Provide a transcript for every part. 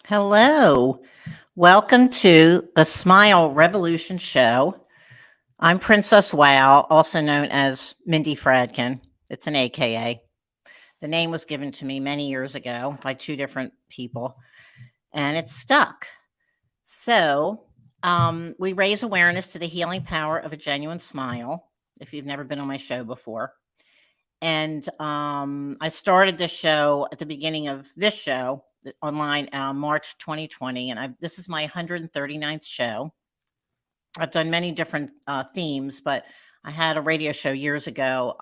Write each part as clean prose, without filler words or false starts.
Hello. Welcome to the Smile Revolution Show. I'm Princess Wow, also known as Mindy Fradkin. It's an AKA. The name was given to me many years ago by two different people, and it's stuck. So, we raise awareness to the healing power of a genuine smile, if you've never been on my show before. And I started this show at the beginning of this show online March 2020, and this is my 139th show. I've done many different themes, but I had a radio show years ago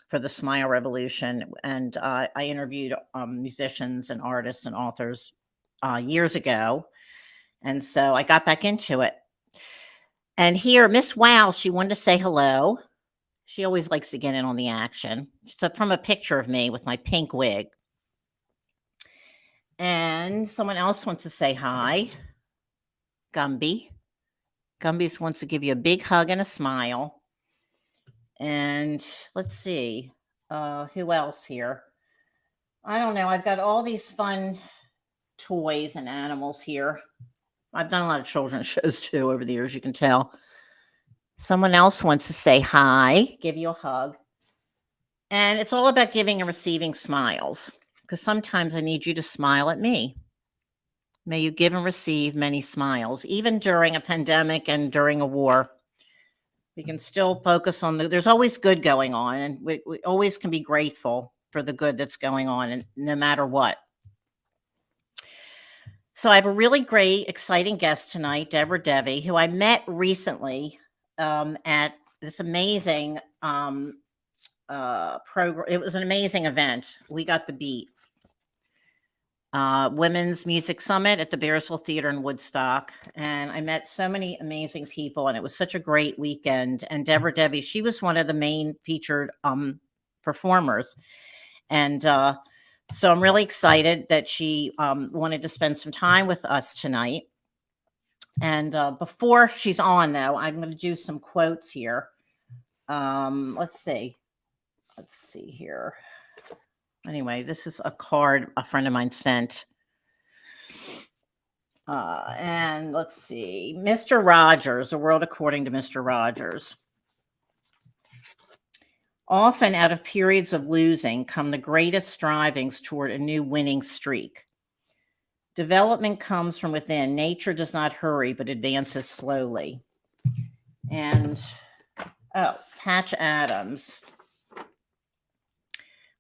for the Smile Revolution, and I interviewed musicians and artists and authors years ago, and so I got back into it. And here, Miss Wow, she wanted to say hello. She always likes to get in on the action. So from a picture of me with my pink wig. And someone else wants to say hi. Gumby. Gumby wants to give you a big hug and a smile. And let's see. Who else here? I don't know. I've got all these fun toys and animals here. I've done a lot of children's shows too over the years, you can tell. Someone else wants to say hi, give you a hug. And it's all about giving and receiving smiles, because sometimes I need you to smile at me. May you give and receive many smiles, even during a pandemic and during a war. We can still focus on there's always good going on, and we always can be grateful for the good that's going on, and no matter what. So I have a really great, exciting guest tonight, Debra Devi, who I met recently at this amazing program. It was an amazing event. We got the beat. Women's Music Summit at the Bearsville Theater in Woodstock. And I met so many amazing people, and it was such a great weekend. And Debra Devi, she was one of the main featured performers. And so I'm really excited that she wanted to spend some time with us tonight. And before she's on, though, I'm going to do some quotes here. Let's see here. Anyway, this is a card a friend of mine sent. And let's see. Mr. Rogers, The World According to Mr. Rogers. Often out of periods of losing come the greatest strivings toward a new winning streak. Development comes from within. Nature does not hurry, but advances slowly. And, Patch Adams.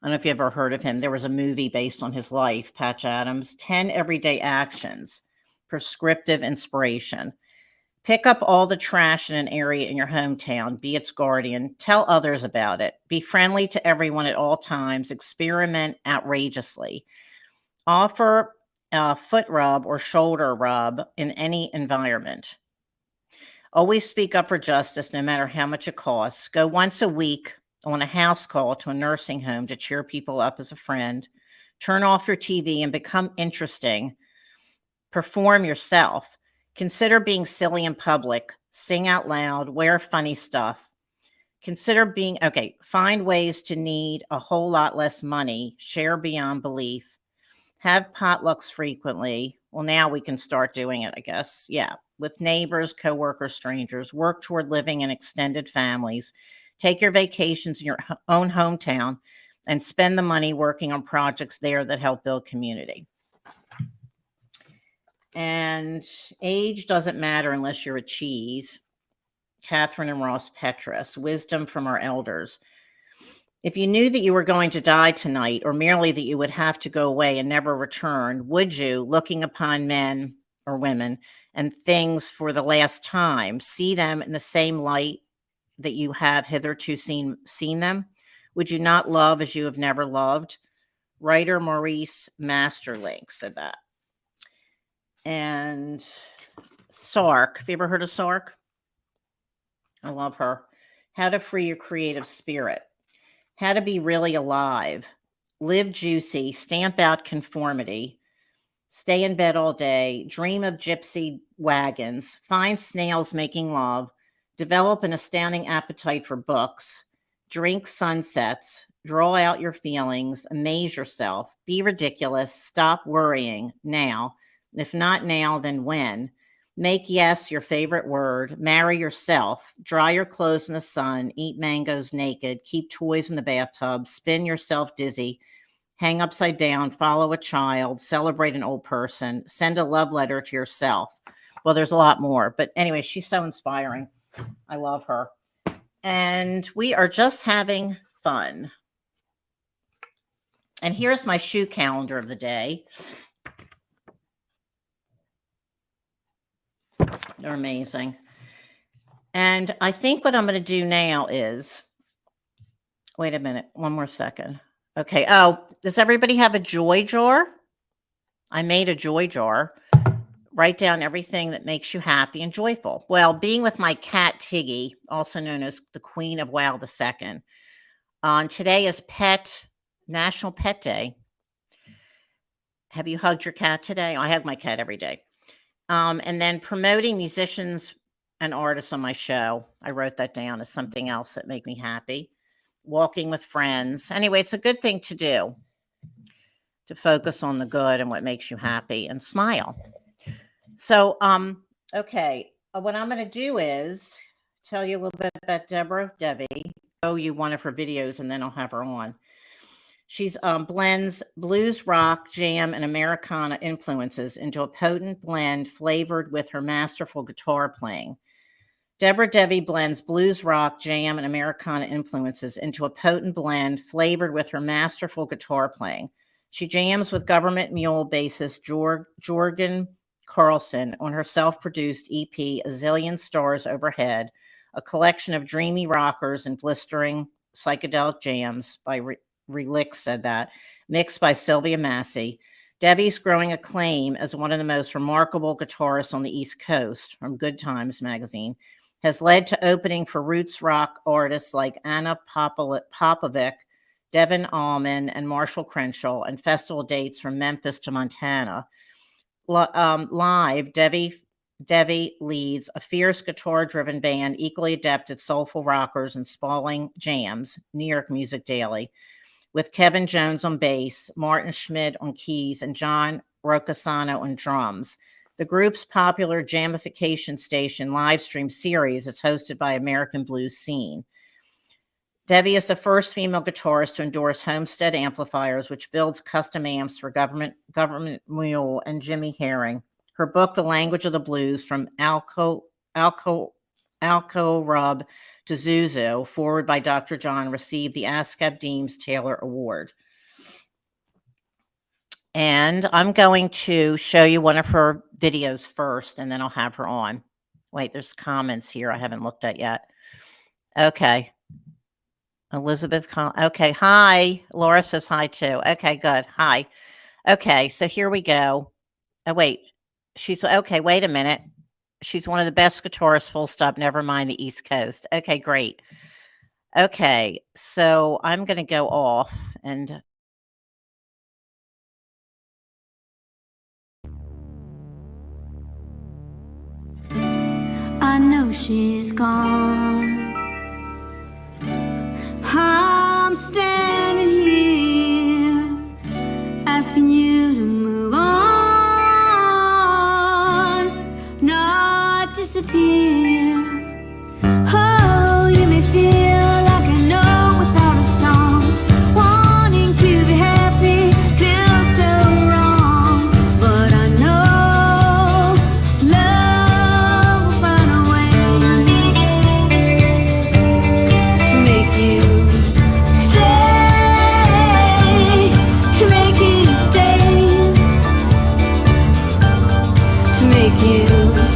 I don't know if you ever heard of him. There was a movie based on his life, Patch Adams. 10 Everyday Actions, Prescriptive Inspiration. Pick up all the trash in an area in your hometown. Be its guardian. Tell others about it. Be friendly to everyone at all times. Experiment outrageously. Offer a foot rub or shoulder rub in any environment. Always speak up for justice, no matter how much it costs. Go once a week on a house call to a nursing home to cheer people up as a friend. Turn off your TV and become interesting. Perform yourself. Consider being silly in public. Sing out loud. Wear funny stuff. Find ways to need a whole lot less money. Share beyond belief. Have potlucks frequently. Well, now we can start doing it, I guess. Yeah. With neighbors, coworkers, strangers. Work toward living in extended families. Take your vacations in your own hometown and spend the money working on projects there that help build community. And age doesn't matter unless you're a cheese. Catherine and Ross Petras. Wisdom from our elders. If you knew that you were going to die tonight, or merely that you would have to go away and never return, would you, looking upon men or women and things for the last time, see them in the same light that you have hitherto seen them? Would you not love as you have never loved? Writer Maurice Maesterlinck said that. And Sark. Have you ever heard of Sark? I love her. How to free your creative spirit. How to be really alive. Live juicy. Stamp out conformity. Stay in bed all day. Dream of gypsy wagons. Find snails making love. Develop an astounding appetite for books. Drink sunsets. Draw out your feelings. Amaze yourself. Be ridiculous. Stop worrying now. If not now, then when? Make yes your favorite word. Marry yourself. Dry your clothes in the sun. Eat mangoes naked. Keep toys in the bathtub. Spin yourself dizzy. Hang upside down. Follow a child. Celebrate an old person. Send a love letter to yourself. Well, there's a lot more. But anyway, she's so inspiring. I love her. And we are just having fun. And here's my shoe calendar of the day. They're amazing. And I think what I'm going to do now is, wait a minute, one more second. Okay. Oh, does everybody have a joy jar? I made a joy jar. Write down everything that makes you happy and joyful. Well, being with my cat, Tiggy, also known as the Queen of Wow II. Today is National Pet Day. Have you hugged your cat today? I hug my cat every day. And then promoting musicians and artists on my show. I wrote that down as something else that made me happy. Walking with friends. Anyway, it's a good thing to do, to focus on the good and what makes you happy and smile. So, okay, what I'm going to do is tell you a little bit about Debra Devi. Show you one of her videos, and then I'll have her on. She's blends blues, rock, jam, and Americana influences into a potent blend flavored with her masterful guitar playing. Debra Devi blends blues, rock, jam, and Americana influences into a potent blend flavored with her masterful guitar playing. She jams with Gov't Mule bassist Jorgen Carlsson on her self-produced EP, A Zillion Stars Overhead, a collection of dreamy rockers and blistering psychedelic jams by Relix said that, mixed by Sylvia Massy. Devi's growing acclaim as one of the most remarkable guitarists on the East Coast, from Good Times magazine, has led to opening for roots rock artists like Ana Popovic, Devon, Allman, and Marshall Crenshaw, and festival dates from Memphis to Montana. Live, Devi leads a fierce guitar-driven band equally adept at soulful rockers and spalling jams, New York Music Daily, with Kevin Jones on bass, Martin Schmidt on keys, and John Rocasano on drums. The group's popular Jamifcation Station livestream series is hosted by American Blues Scene. Devi is the first female guitarist to endorse Homestead amplifiers, which builds custom amps for Gov't Mule and Jimmy Herring. Her book, The Language of the Blues, From Alco Rub to Zuzu, forward by Dr. John, received the ASCAP Deems Taylor Award. And I'm going to show you one of her videos first, and then I'll have her on. Wait, there's comments here I haven't looked at yet. Okay. Elizabeth, okay, hi. Laura says hi too. Okay, good. Hi. Okay, so here we go. Oh, wait. Okay, wait a minute. She's one of the best guitarists, full stop, never mind the East Coast. Okay, great. Okay, so I'm going to go off and... I know she's gone. I'm standing here asking you to move on, not disappear. Oh, you may feel like I know without a song, wanting to be happy, feels so wrong, but I know love will find a way to make you stay, to make you stay, to make you stay,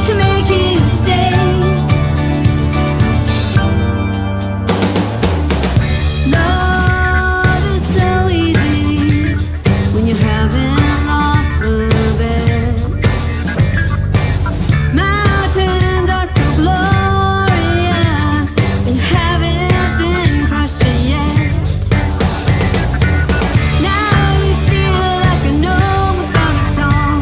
to make you stay. Love is so easy when you haven't lost the bet. Mountains are so glorious, and you haven't been crushed yet. Now you feel like a know without a song,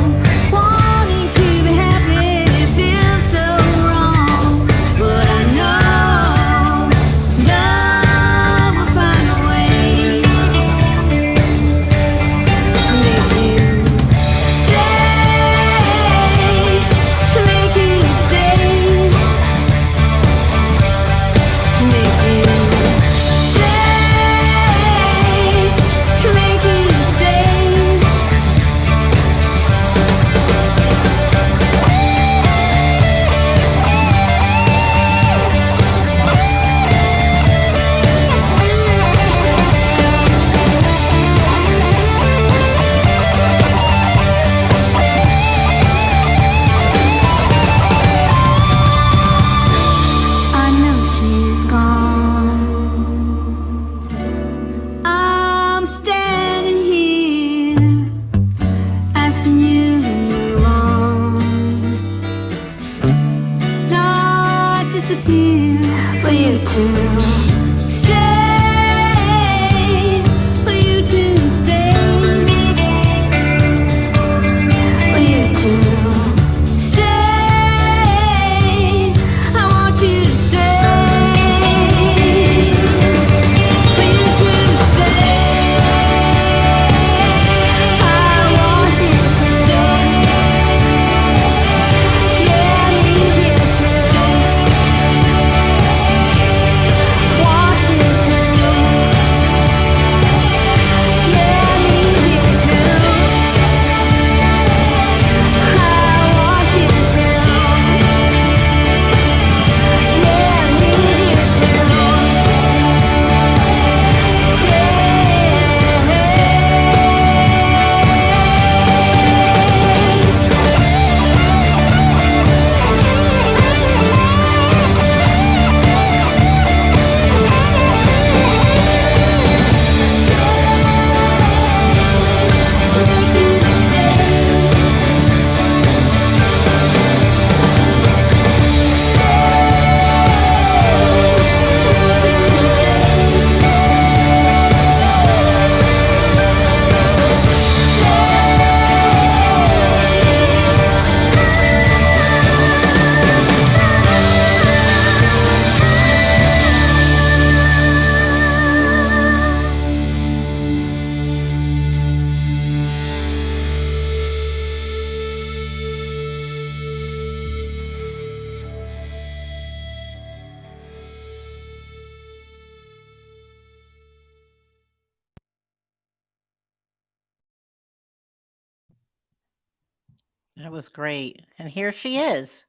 That was great. And here she is.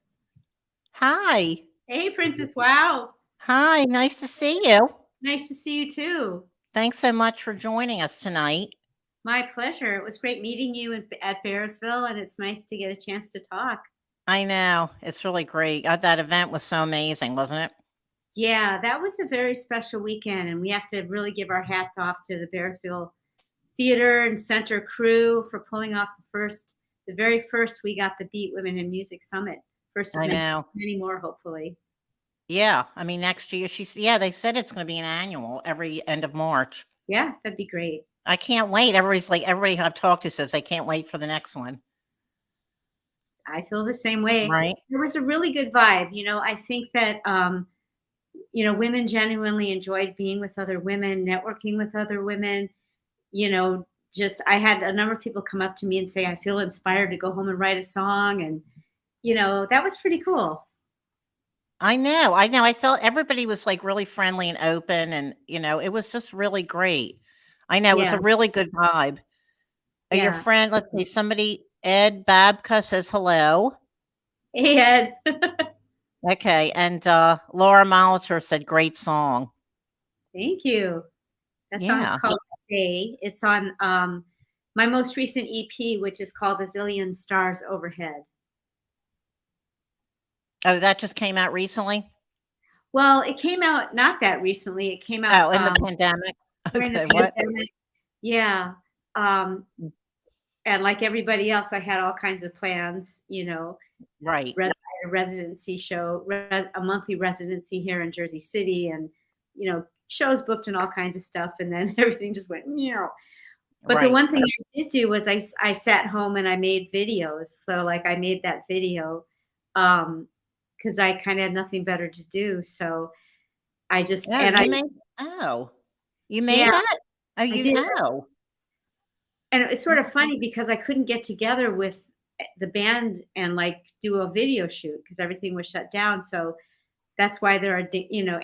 Hi. Hey, Princess. Wow. Hi. Nice to see you. Nice to see you too. Thanks so much for joining us tonight. My pleasure. It was great meeting you at Bearsville, and it's nice to get a chance to talk. I know. It's really great. That event was so amazing, wasn't it? Yeah, that was a very special weekend, and we have to really give our hats off to the Bearsville Theater and Center crew for pulling off the very first We Got the Beat Women in Music Summit. First of I know. many more, hopefully. Yeah. I mean, next year, they said it's going to be an annual every end of March. Yeah, that'd be great. I can't wait. Everybody I've talked to says they can't wait for the next one. I feel the same way. Right. There was a really good vibe. I think that, women genuinely enjoyed being with other women, networking with other women. I had a number of people come up to me and say, I feel inspired to go home and write a song. And, that was pretty cool. I know. I felt everybody was like really friendly and open, and it was just really great. I know it was a really good vibe. Your friend, let's see, somebody, Ed Babka says hello. Hey, Ed. Okay, and Laura Molitor said great song. Thank you. That song's called Stay. It's on my most recent EP, which is called A Zillion Stars Overhead. Oh, that just came out recently? Well, it came out not that recently. It came out in the pandemic. During the pandemic. Yeah. And like everybody else, I had all kinds of plans, Right. I had a residency show, a monthly residency here in Jersey City, and, shows booked and all kinds of stuff. And then everything just went, But the one thing I did do was I sat home and I made videos. So like I made that video because I kind of had nothing better to do. So I just, you made that? Oh, you know. And it's sort of funny because I couldn't get together with the band and like do a video shoot because everything was shut down. So that's why there are,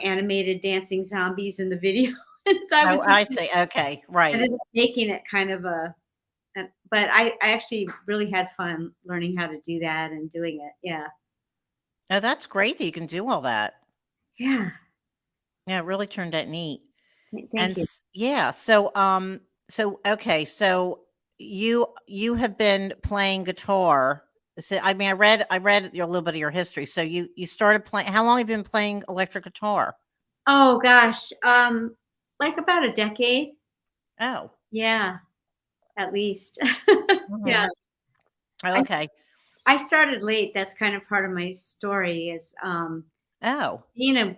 animated dancing zombies in the video and stuff. I see. Okay. Right. I ended up making it kind of but I actually really had fun learning how to do that and doing it. Yeah. Oh, that's great that you can do all that. Yeah. Yeah, it really turned out neat. Thank you. Yeah. So, okay. So you have been playing guitar. So, I mean, I read a little bit of your history. So you started playing. How long have you been playing electric guitar? Oh gosh, like about a decade. Oh. Yeah, at least. Mm-hmm. Yeah. Oh, okay. I started late. That's kind of part of my story. Is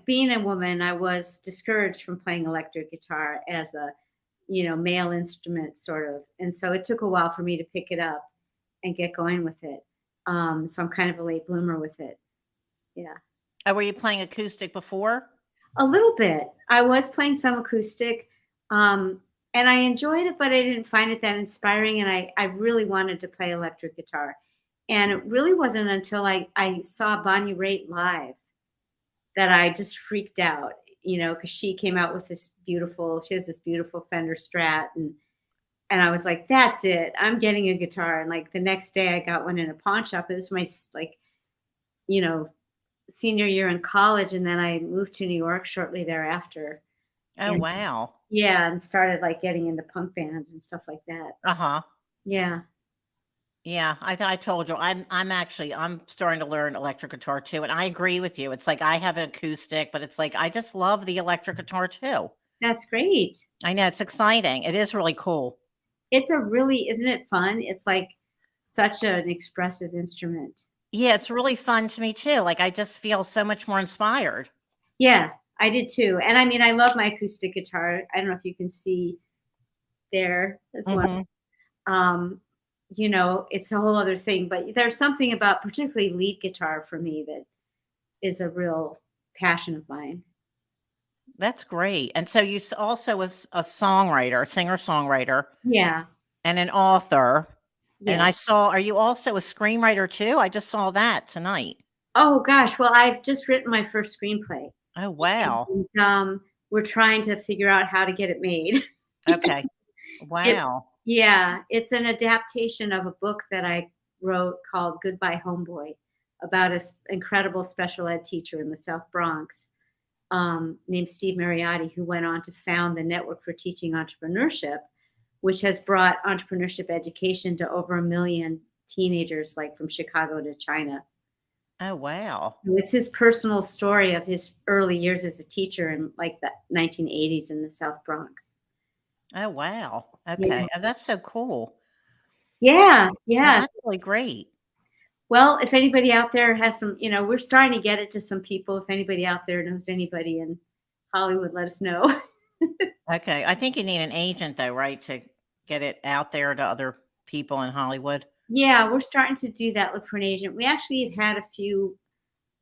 being a woman, I was discouraged from playing electric guitar as a male instrument, sort of, and so it took a while for me to pick it up and get going with it. So I'm kind of a late bloomer with it. Yeah. Oh, were you playing acoustic before? A little bit. I was playing some acoustic, and I enjoyed it, but I didn't find it that inspiring. And I really wanted to play electric guitar. And it really wasn't until I saw Bonnie Raitt live that I just freaked out, because she came out with she has this beautiful Fender Strat. And I was like, that's it. I'm getting a guitar. And like the next day I got one in a pawn shop. It was my senior year in college. And then I moved to New York shortly thereafter. Oh, wow. Yeah. And started like getting into punk bands and stuff like that. Uh-huh. Yeah. Yeah. I told you, I'm starting to learn electric guitar too. And I agree with you. It's like, I have an acoustic, but it's like, I just love the electric guitar too. That's great. I know, it's exciting. It is really cool. Isn't it fun? It's like such an expressive instrument. Yeah, it's really fun to me too. Like I just feel so much more inspired. Yeah, I did too. And I mean, I love my acoustic guitar. I don't know if you can see there as well. It's a whole other thing, but there's something about particularly lead guitar for me that is a real passion of mine. That's great. And so you also was a songwriter, singer-songwriter. Yeah. And an author. Yeah. And are you also a screenwriter too? I just saw that tonight. Oh gosh. Well, I've just written my first screenplay. Oh, wow. And, we're trying to figure out how to get it made. Okay. Wow. It's an adaptation of a book that I wrote called Goodbye Homeboy, about an incredible special ed teacher in the South Bronx named Steve Mariotti, who went on to found the Network for Teaching Entrepreneurship, which has brought entrepreneurship education to over 1 million teenagers, like from Chicago to China. Oh, wow. It's his personal story of his early years as a teacher in like the 1980s in the South Bronx. Oh, wow. Yeah. Okay. Oh, that's so cool. Yeah, Oh, yeah. that's really great. Well, if anybody out there has some, we're starting to get it to some people. If anybody out there knows anybody in Hollywood, let us know. Okay. I think you need an agent though, right? To get it out there to other people in Hollywood. Yeah, we're starting to do that. Look for an agent. We actually have had a few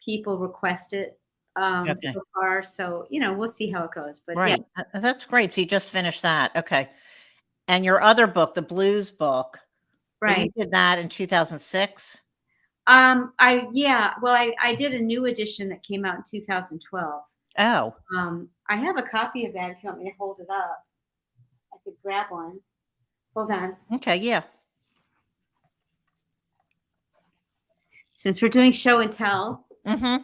people request it Okay. so far. So, we'll see how it goes. But yeah, Right. That's great. So you just finished that. Okay. And your other book, the blues book, you right. did that in 2006? I did a new edition that came out in 2012. Oh, I have a copy of that if you want me to hold it up. I could grab one. Hold on. okay. Yeah. Since we're doing show and tell, Mm-hmm.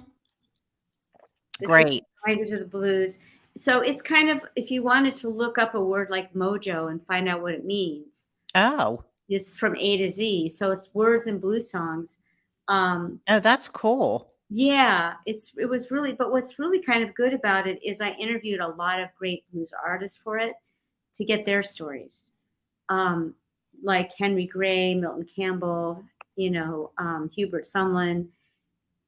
this is Great. Language of the Blues. So it's kind of, if you wanted to look up a word like mojo and find out what it means, Oh, it's from A to Z. So it's words and blues songs. oh, that's cool. Yeah, it was really, but what's really kind of good about it is I interviewed a lot of great blues artists for it to get their stories. Like Henry Gray, Milton Campbell, Hubert Sumlin.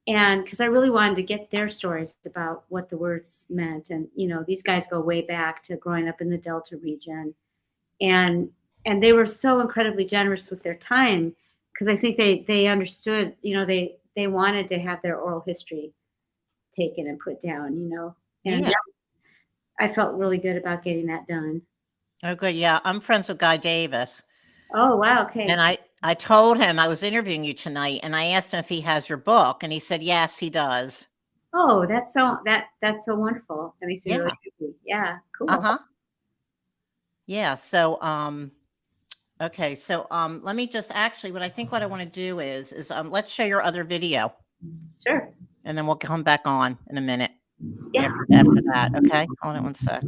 And because I really wanted to get their stories about what the words meant. And, these guys go way back to growing up in the Delta region. And they were so incredibly generous with their time because I think they understood, they wanted to have their oral history taken and put down, and Yeah. I felt really good about getting that done. Oh, good. Yeah. I'm friends with Guy Davis. Oh, wow. Okay. And I told him I was interviewing you tonight, and I asked him if he has your book, and he said, yes, he does. Oh, that's so wonderful. That makes me really Yeah. happy. Yeah. Cool. Uh-huh. Yeah. So, okay. So, let me just actually, what I want to do is let's show your other video, Sure. and then we'll come back on in a minute Yeah. after that. Okay. Hold on one sec.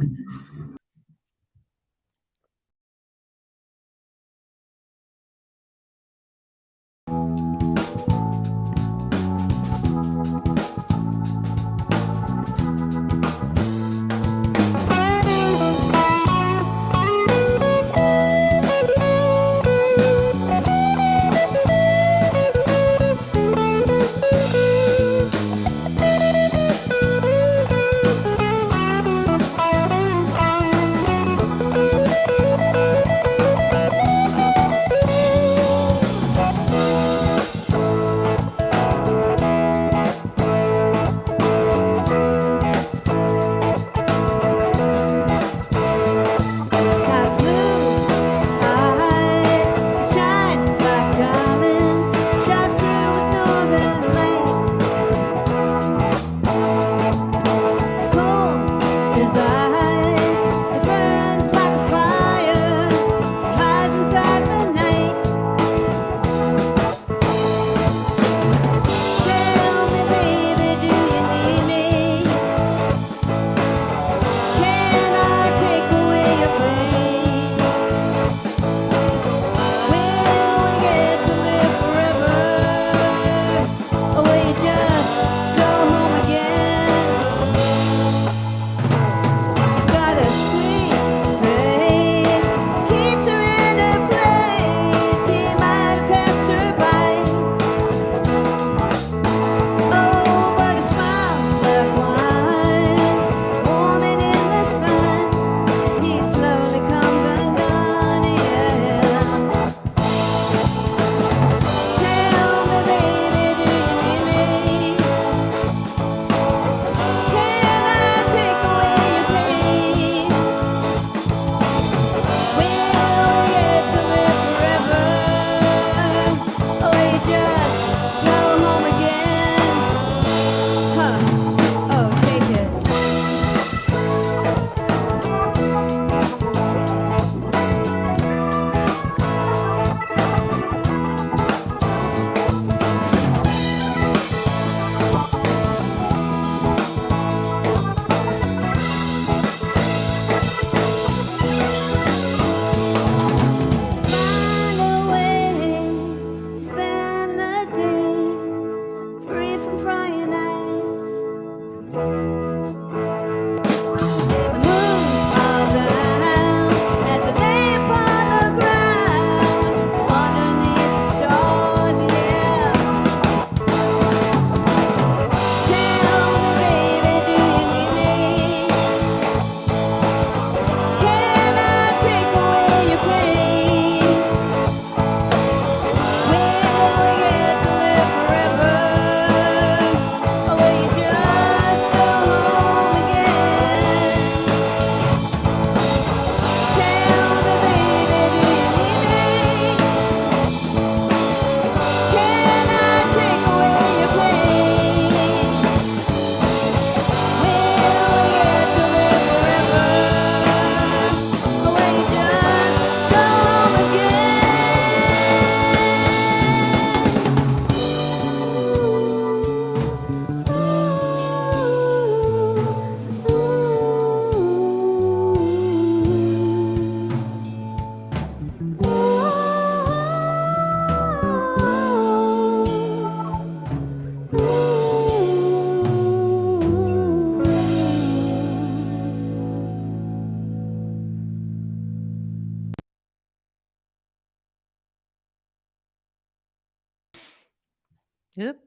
Oop.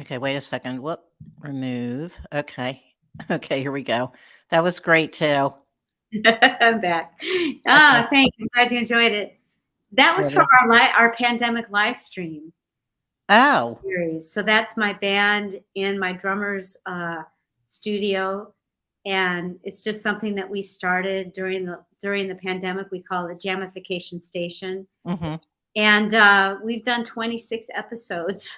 Okay, wait a second. Whoop. Remove. Okay. Okay, here we go. That was great too. I'm back. Okay. Thanks. I'm glad you enjoyed it. That was from Good. our pandemic live stream Oh. series. So that's my band in my drummer's studio, and it's just something that we started during the pandemic. We call it Jamifcation Station, Mm-hmm. and we've done 26 episodes.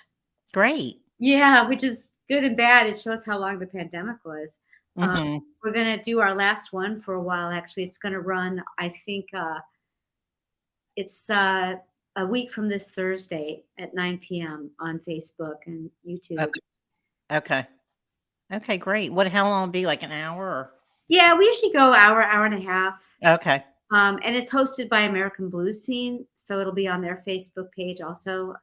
Great. Yeah, which is good and bad. It shows how long the pandemic was. Mm-hmm. We're gonna do our last one for a while. Actually, it's gonna run. I think it's a week from this Thursday at 9 p.m. on Facebook and YouTube. Okay. Okay. Okay, great. How long will it be? Like an hour? Yeah, we usually go hour and a half. Okay. And it's hosted by American Blue Scene, so it'll be on their Facebook page also,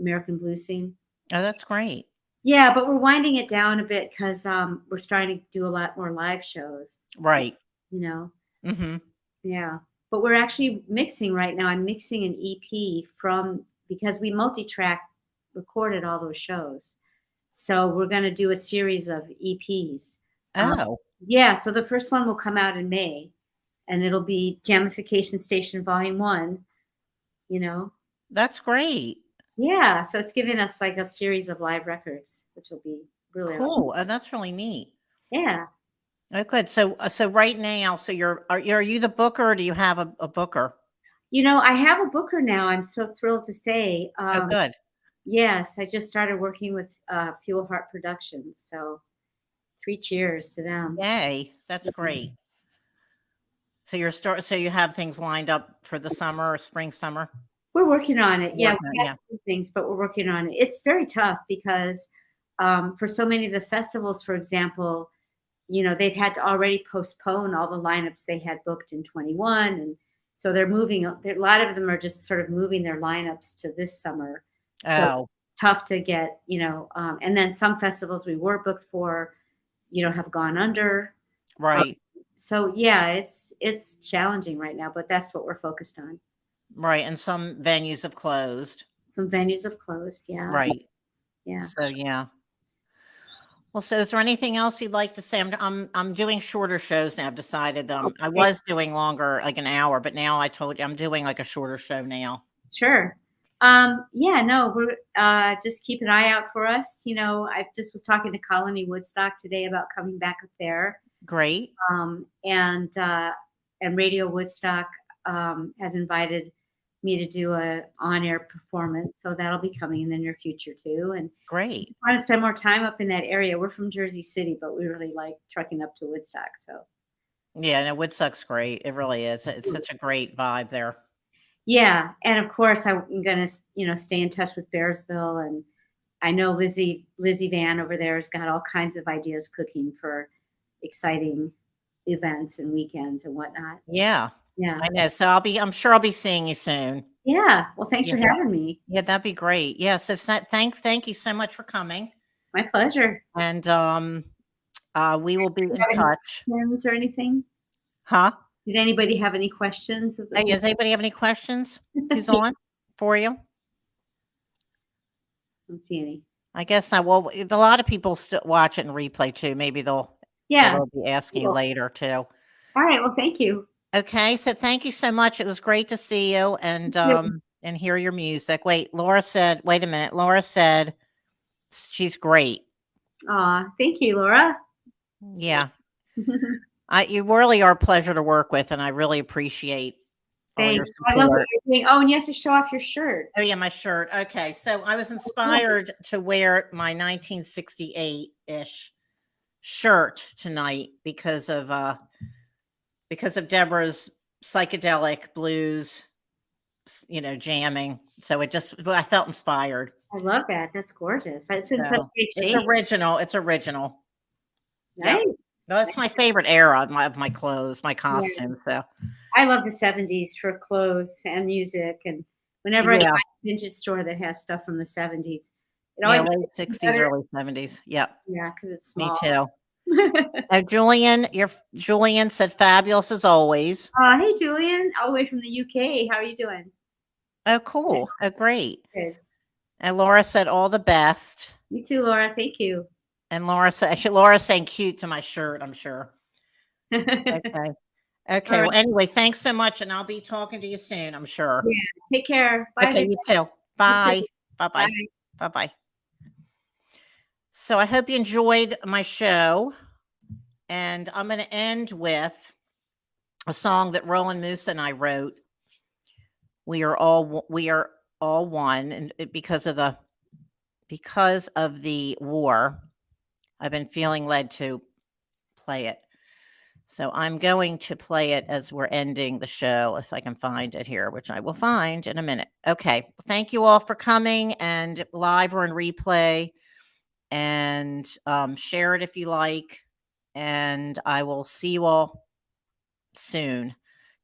American Blue Scene. Oh, that's great. Yeah, but we're winding it down a bit because we're starting to do a lot more live shows. Right. You know, Mm-hmm. yeah. But we're actually mixing right now. I'm mixing an EP because we multi-track recorded all those shows. So we're going to do a series of EPs. Oh, Yeah, so the first one will come out in May, and it'll be Jamifcation Station Volume 1, you know? that's great. Yeah, so it's giving us like a series of live records, which will be really awesome. Cool. Oh, that's really neat. Yeah. Oh, good. So right now, so are you the booker or do you have a booker? You know, I have a booker now. I'm so thrilled to say. Oh, good. Yes, I just started working with Fuel Heart Productions. So 3 cheers to them. Yay. That's great. So you have things lined up for the summer or spring, summer? We're working on it. Yeah, Working on it, we have some things, but we're working on it. It's very tough because for so many of the festivals, for example, you know, they've had to already postpone all the lineups they had booked in 21. And so they're moving. A lot of them are just sort of moving their lineups to this summer. So Oh, it's tough to get, you know, and then some festivals we were booked for, you know, have gone under. right. So yeah, it's challenging right now, but that's what we're focused on. Right. And some venues have closed. Some venues have closed. Yeah. Right. Yeah. So yeah. Well, so is there anything else you'd like to say? I'm doing shorter shows now. I've decided I was doing longer, like an hour, but now I told you I'm doing like a shorter show now. Sure. Yeah, no, we're just keep an eye out for us. You know, I just was talking to Colony Woodstock today about coming back up there. Great. And Radio Woodstock has invited me to do a on-air performance, so that'll be coming in the near future too. And Great. I want to spend more time up in that area. We're from Jersey City, but we really like trucking up to Woodstock. So Yeah, no, Woodstock's great. It really is. It's such a great vibe there. yeah, and of course I'm gonna, you know, stay in touch with Bearsville, and I know Lizzie Van over there has got all kinds of ideas cooking for exciting events and weekends and whatnot. Yeah. Yeah. I know. So I'm sure I'll be seeing you soon. Yeah. Well, thanks for Yeah. having me. Yeah, that'd be great. Yeah. So thank you so much for coming. My pleasure. And we will be in Have any touch. questions or anything? Huh? Did anybody have any questions? Hey, does anybody have any questions? Who's on for you? Don't see any. I guess I will. A lot of people still watch it and replay too. Maybe they'll be asking you Cool. later too. All right. Well, thank you. Okay, so thank you so much. It was great to see you and you. and hear your music. Wait a minute. Laura said she's great. Aw, thank you, Laura. Yeah. You really are a pleasure to work with, and I really appreciate all your Thanks. I love what support. you're doing. Oh, and you have to show off your shirt. Oh yeah, my shirt. Okay, so I was inspired to wear my 1968-ish shirt tonight because of Deborah's psychedelic blues, you know, jamming. So I felt inspired. I love that. That's gorgeous. It's in So, such great shape. It's original. Nice. Well, that's my favorite era of my clothes, my costumes. So I love the 70s for clothes and music. And whenever I Yeah. find a vintage store that has stuff from the 70s, it yeah, always late makes me 60s, better. early 70s. Yep. Yeah, because it's Me small. too. Julian said fabulous as always. Hey, Julian, all the way from the UK. How are you doing? Oh, cool. Oh, great. Good. And Laura said all the best. You too, Laura. Thank you. And Laura said, actually, Laura's saying cute to my shirt, I'm sure. Okay. Okay. All Well, anyway, thanks so much. And I'll be talking to you soon, I'm sure. Yeah. Take care. Bye. Okay, you too. Bye. Bye-bye. Bye. Bye-bye. So I hope you enjoyed my show. And I'm going to end with a song that Roland Moose and I wrote. We are all one, and because of the war, I've been feeling led to play it. So I'm going to play it as we're ending the show, if I can find it here, which I will find in a minute. Okay. Thank you all for coming, and live or in replay, and share it if you like. And I will see you all soon.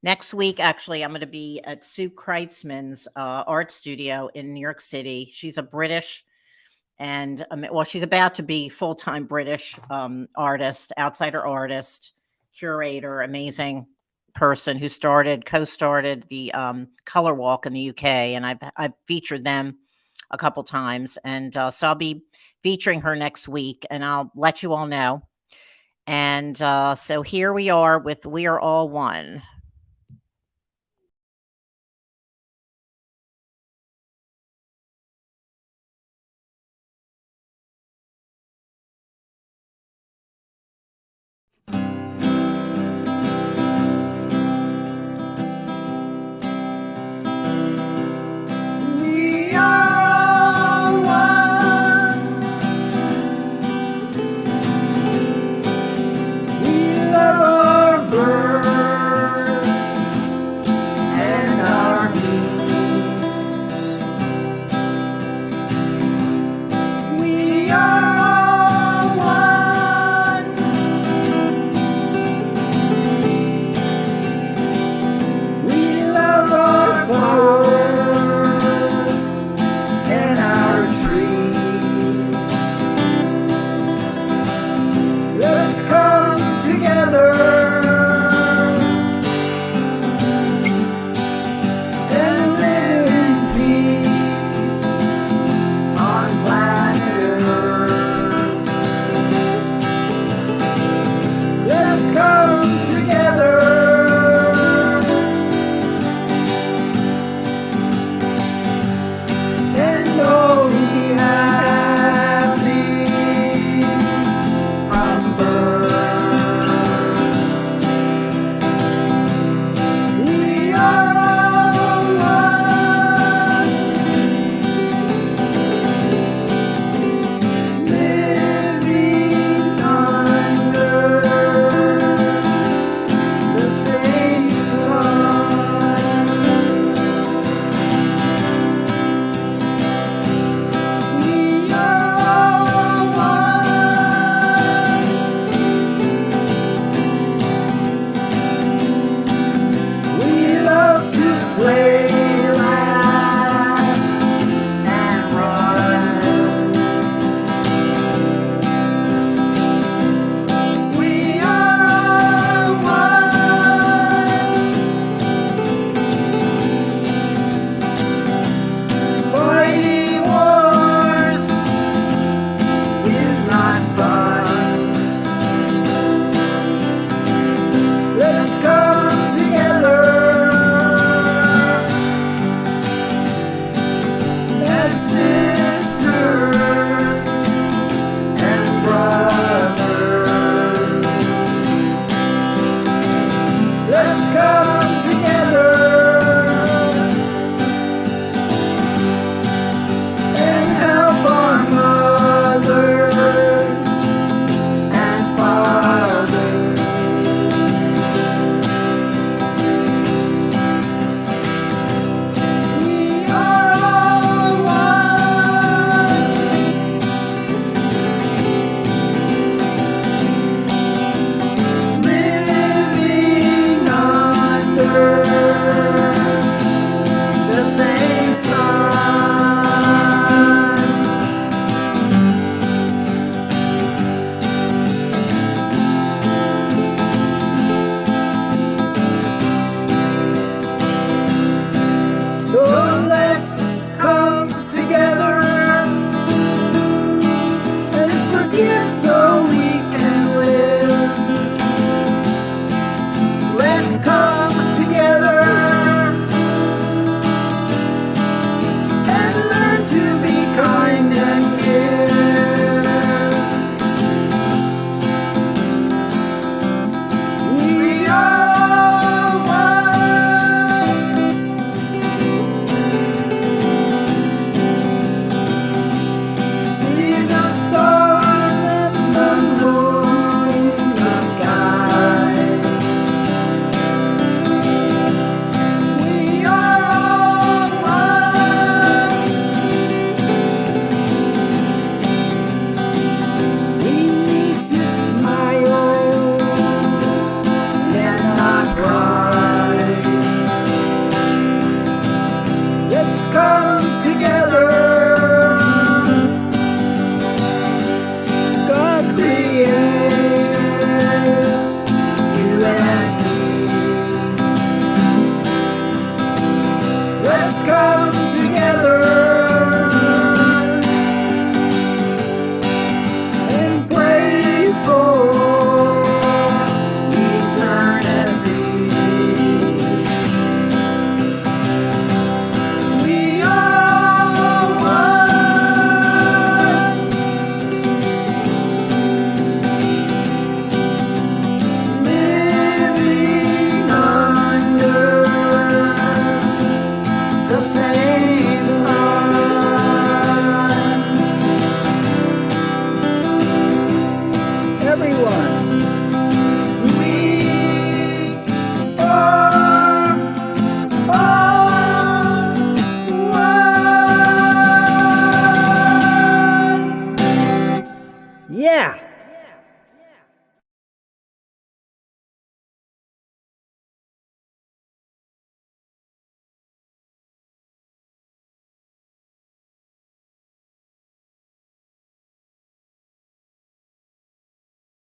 Next week, actually, I'm going to be at Sue Kreitzman's art studio in New York City. She's a British and, she's about to be full-time British artist, outsider artist, curator, amazing person who co-started the Color Walk in the UK. And I've featured them a couple times. And so I'll be featuring her next week, and I'll let you all know. And so here we are with We Are All One. We are one. We love our birds. to be